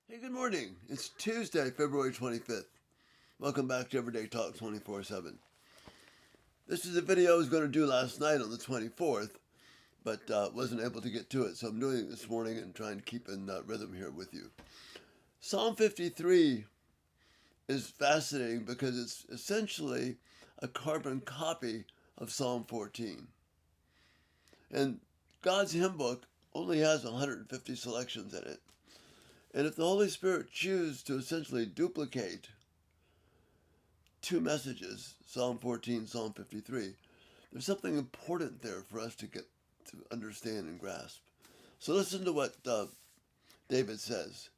Hey, good morning. It's Tuesday, February 25th. Welcome back to Everyday Talk 24/7. This is a video I was going to do last night on the 24th, but wasn't able to get to it, so I'm doing it this morning and trying to keep in rhythm here with you. Psalm 53 is fascinating because it's essentially a carbon copy of Psalm 14. And God's hymn book only has 150 selections in it. And if the Holy Spirit chooses to essentially duplicate two messages, Psalm 14, Psalm 53, there's something important there for us to get to understand and grasp. So listen to what David says.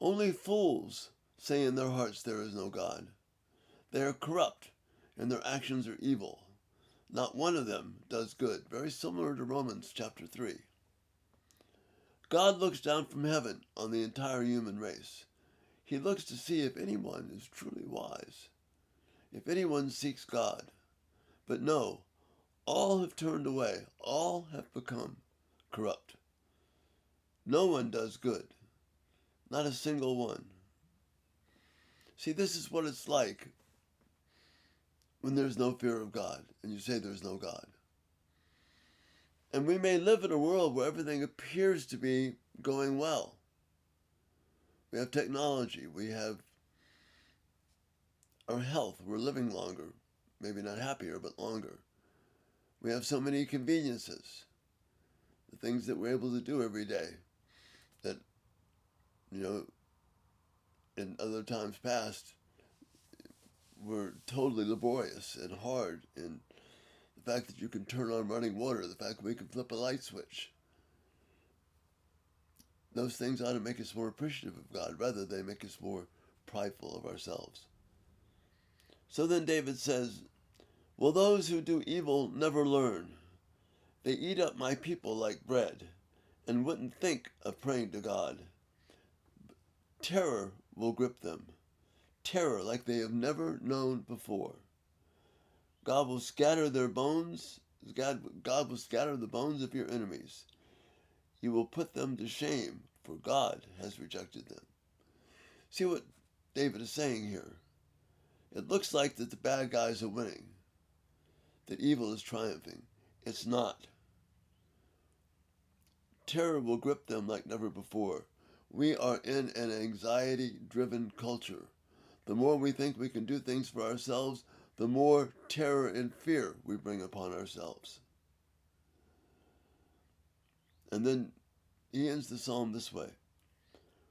Only fools say in their hearts there is no God. They are corrupt and their actions are evil. Not one of them does good. Very similar to Romans chapter 3. God looks down from heaven on the entire human race. He looks to see if anyone is truly wise, if anyone seeks God. But no, all have turned away, all have become corrupt. No one does good, not a single one. See, this is what it's like when there's no fear of God, and you say there's no God. And we may live in a world where everything appears to be going well. We have technology, we have our health, we're living longer, maybe not happier, but longer. We have so many conveniences, the things that we're able to do every day that, in other times past were totally laborious and hard. And the fact that you can turn on running water, the fact that we can flip a light switch, those things ought to make us more appreciative of God rather than make us more prideful of ourselves. So then David says, will those who do evil never learn? They eat up my people like bread and wouldn't think of praying to God. Terror will grip them, terror like they have never known before. God will scatter their bones. God will scatter the bones of your enemies. He will put them to shame, for God has rejected them. See what David is saying here. It looks like that the bad guys are winning, that evil is triumphing. It's not. Terror will grip them like never before. We are in an anxiety-driven culture. The more we think we can do things for ourselves, the more terror and fear we bring upon ourselves. And then he ends the psalm this way.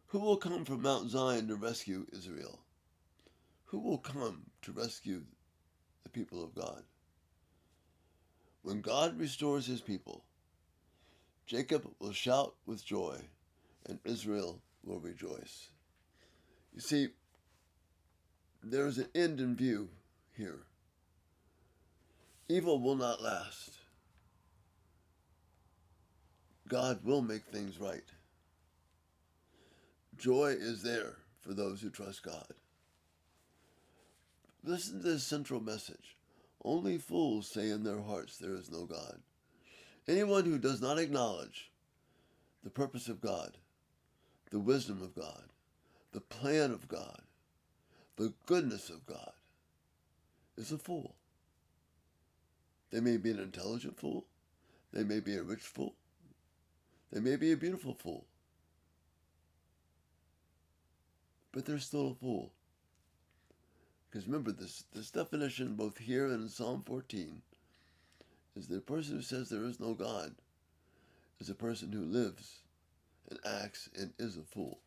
Who will come from Mount Zion to rescue Israel? Who will come to rescue the people of God? When God restores his people, Jacob will shout with joy, and Israel will rejoice. You see, there is an end in view here. Evil will not last. God will make things right. Joy is there for those who trust God. Listen to this central message. Only fools say in their hearts there is no God. Anyone who does not acknowledge the purpose of God, the wisdom of God, the plan of God, the goodness of God, is a fool. They may be an intelligent fool. They may be a rich fool. They may be a beautiful fool. But they're still a fool. Because remember, this definition, both here and in Psalm 14, is that a person who says there is no God is a person who lives and acts and is a fool.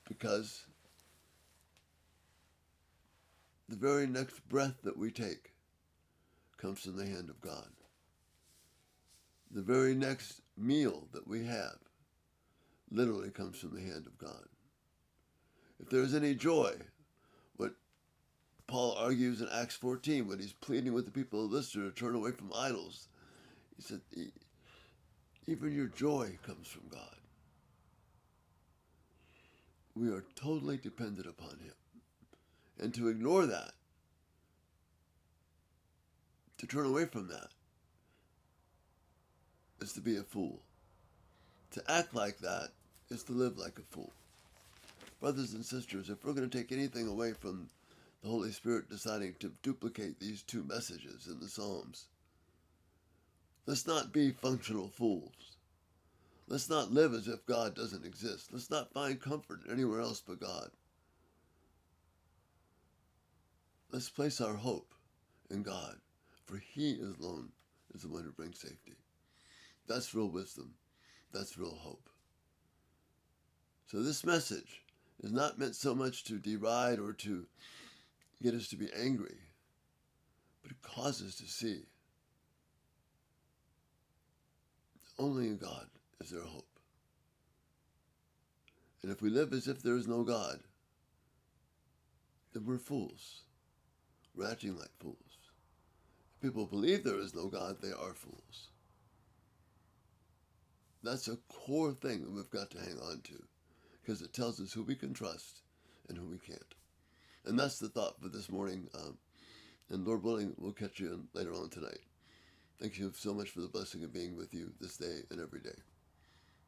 Because the very next breath that we take comes from the hand of God. The very next meal that we have literally comes from the hand of God. If there's any joy, what Paul argues in Acts 14 when he's pleading with the people of Lystra to turn away from idols, he said, even your joy comes from God. We are totally dependent upon him. And to ignore that, to turn away from that, is to be a fool. To act like that is to live like a fool. Brothers and sisters, if we're going to take anything away from the Holy Spirit deciding to duplicate these two messages in the Psalms, let's not be functional fools. Let's not live as if God doesn't exist. Let's not find comfort anywhere else but God. Let's place our hope in God, for He alone is the one who brings safety. That's real wisdom. That's real hope. So this message is not meant so much to deride or to get us to be angry, but it causes us to see only in God is there hope. And if we live as if there is no God, then we're fools. We're acting like fools. If people believe there is no God, they are fools. That's a core thing that we've got to hang on to, because it tells us who we can trust and who we can't. And that's the thought for this morning. And Lord willing, we'll catch you later on tonight. Thank you so much for the blessing of being with you this day and every day.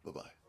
Bye-bye.